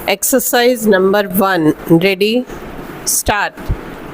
Exercise number 1. Ready? Start.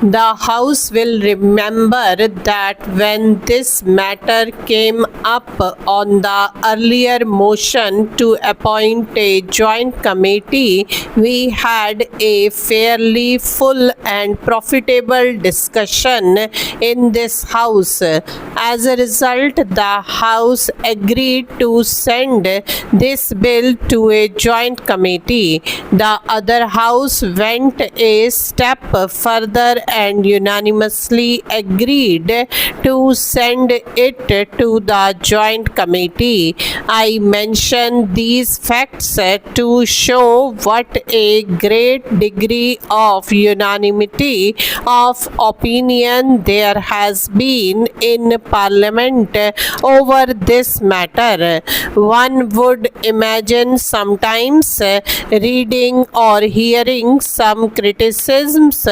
The House will remember that when this matter came up on the earlier motion to appoint a joint committee, we had a fairly full and profitable discussion in this House. As a result, the House agreed to send this bill to a joint committee. The other House went a step further and unanimously agreed to send it to the joint committee. I mention these facts to show what a great degree of unanimity of opinion there has been in Parliament over this matter. One would imagine sometimes reading or hearing some criticisms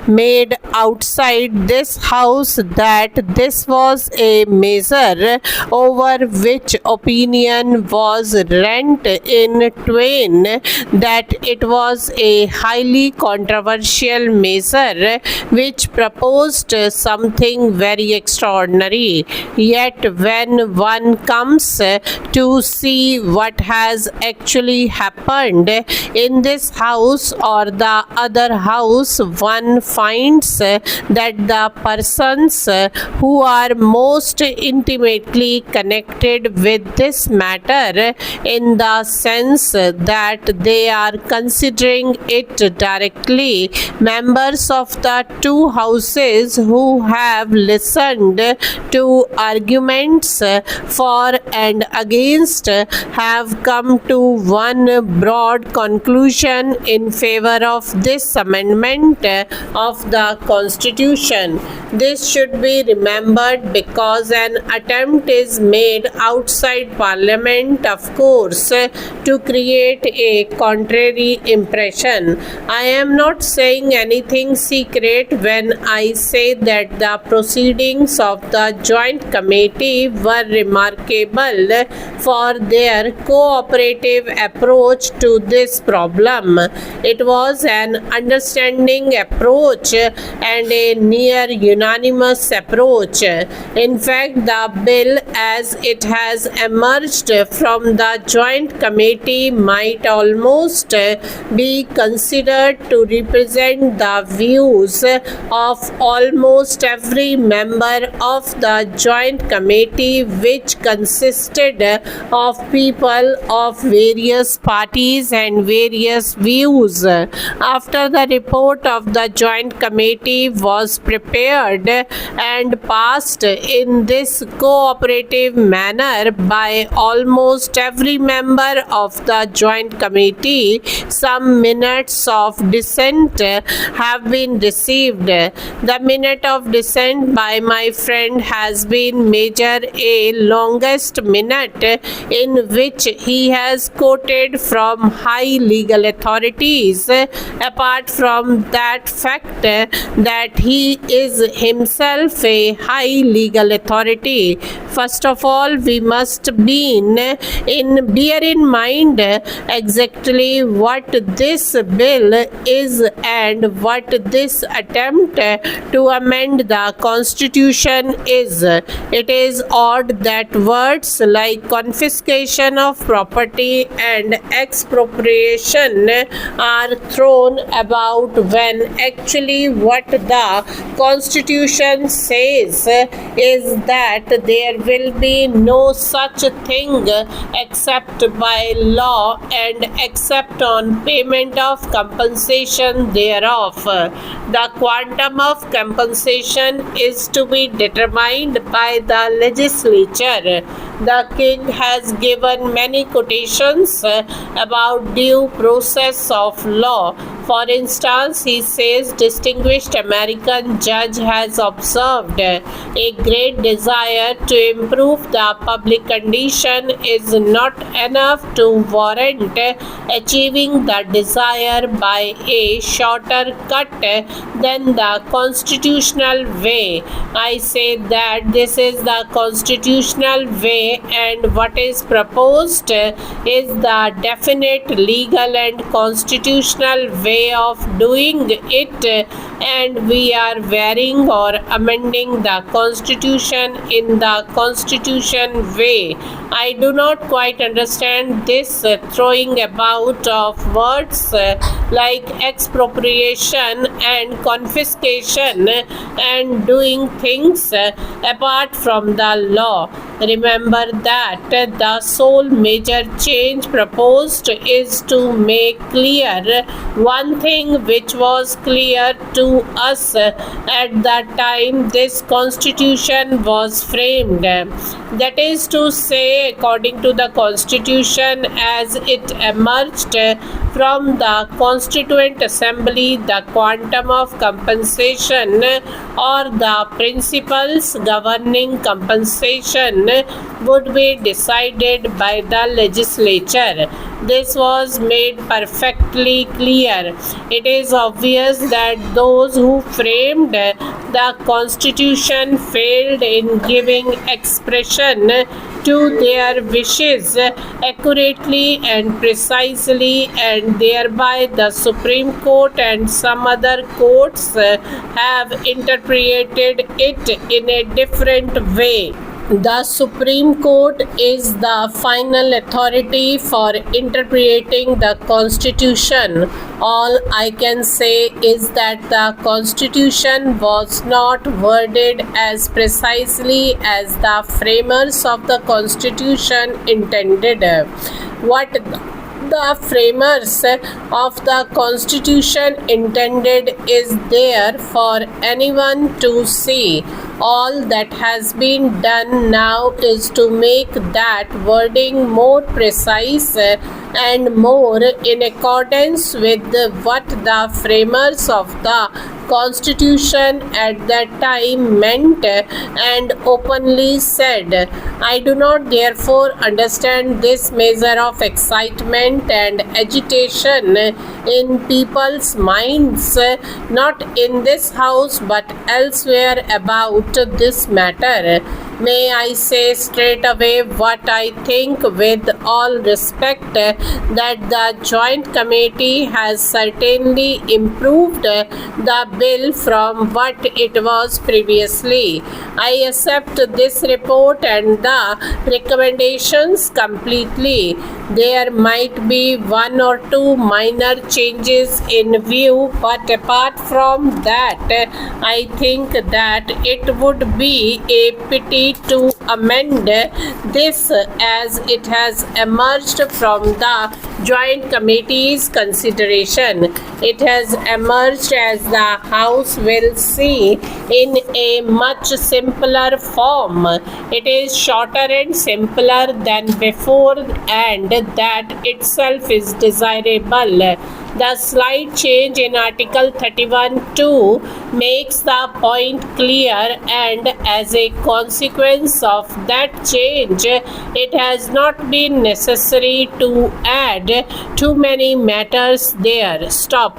made outside this House that this was a measure over which opinion was rent in twain, that it was a highly controversial measure which proposed something very extraordinary. Yet when one comes to see what has actually happened in this House or the other House, one finds that the persons who are most intimately connected with this matter, in the sense that they are considering it directly, members of the two houses who have listened to arguments for and against, have come to one broad conclusion in favor of this amendment of the Constitution. This should be remembered because an attempt is made outside Parliament, of course, to create a contrary impression. I am not saying anything secret when I say that the proceedings of the joint committee were remarkable for their cooperative approach to this problem. It was an understanding approach and a near unanimous approach. In fact, the bill as it has emerged from the joint committee might almost be considered to represent the views of almost every member of the joint committee, which consisted of people of various parties and various views. After the report of the joint committee was prepared and passed in this cooperative manner by almost every member of the joint committee, some minutes of dissent have been received. The minute of dissent by my friend has been measured a longest minute, in which he has quoted from high legal authorities, apart from that fact that he is himself a high legal authority. First of all, we must bear in mind exactly what this bill is and what this attempt to amend the Constitution is. It is odd that words like confiscation of property and expropriation are thrown about when actually what the Constitution says is that there will be no such thing except by law and except on payment of compensation thereof. The quantum of compensation is to be determined by the legislature. The king has given many quotations about due process of law. For instance, he says distinguished American judge has observed a great desire to improve the public condition is not enough to warrant achieving the desire by a shorter cut than the constitutional way. I say that this is the constitutional way, and what is proposed is the definite legal and constitutional way of doing it, and we are varying or amending the constitution in the constitution way. I do not quite understand this throwing about of words like expropriation and confiscation and doing things apart from the law. Remember that the sole major change proposed is to make clear one thing which was clear to us at the time this constitution was framed. That is to say, according to the constitution as it emerged from the Constituent Assembly, the quantum of compensation or the principles governing compensation would be decided by the legislature. This was made perfectly clear. It is obvious that those who framed the Constitution failed in giving expression to their wishes accurately and precisely, and thereby the Supreme Court and some other courts have interpreted it in a different way. The Supreme Court is the final authority for interpreting the Constitution. All I can say is that the Constitution was not worded as precisely as the framers of the Constitution intended. What the framers of the Constitution intended is there for anyone to see. All that has been done now is to make that wording more precise and more in accordance with what the framers of the Constitution at that time meant and openly said. I do not therefore understand this measure of excitement and agitation in people's minds, not in this house but elsewhere, about this matter. May I say straight away what I think with all respect, that the Joint Committee has certainly improved the bill from what it was previously. I accept this report and the recommendations completely. There might be one or two minor changes in view, but apart from that, I think that it would be a pity to amend this as it has emerged from the Joint Committee's consideration. It has emerged, as the House will see, in a much simpler form. It is shorter and simpler than before, and that itself is desirable. The slight change in Article 31(2) makes the point clear, and as a consequence of that change, it has not been necessary to add too many matters there. Stop.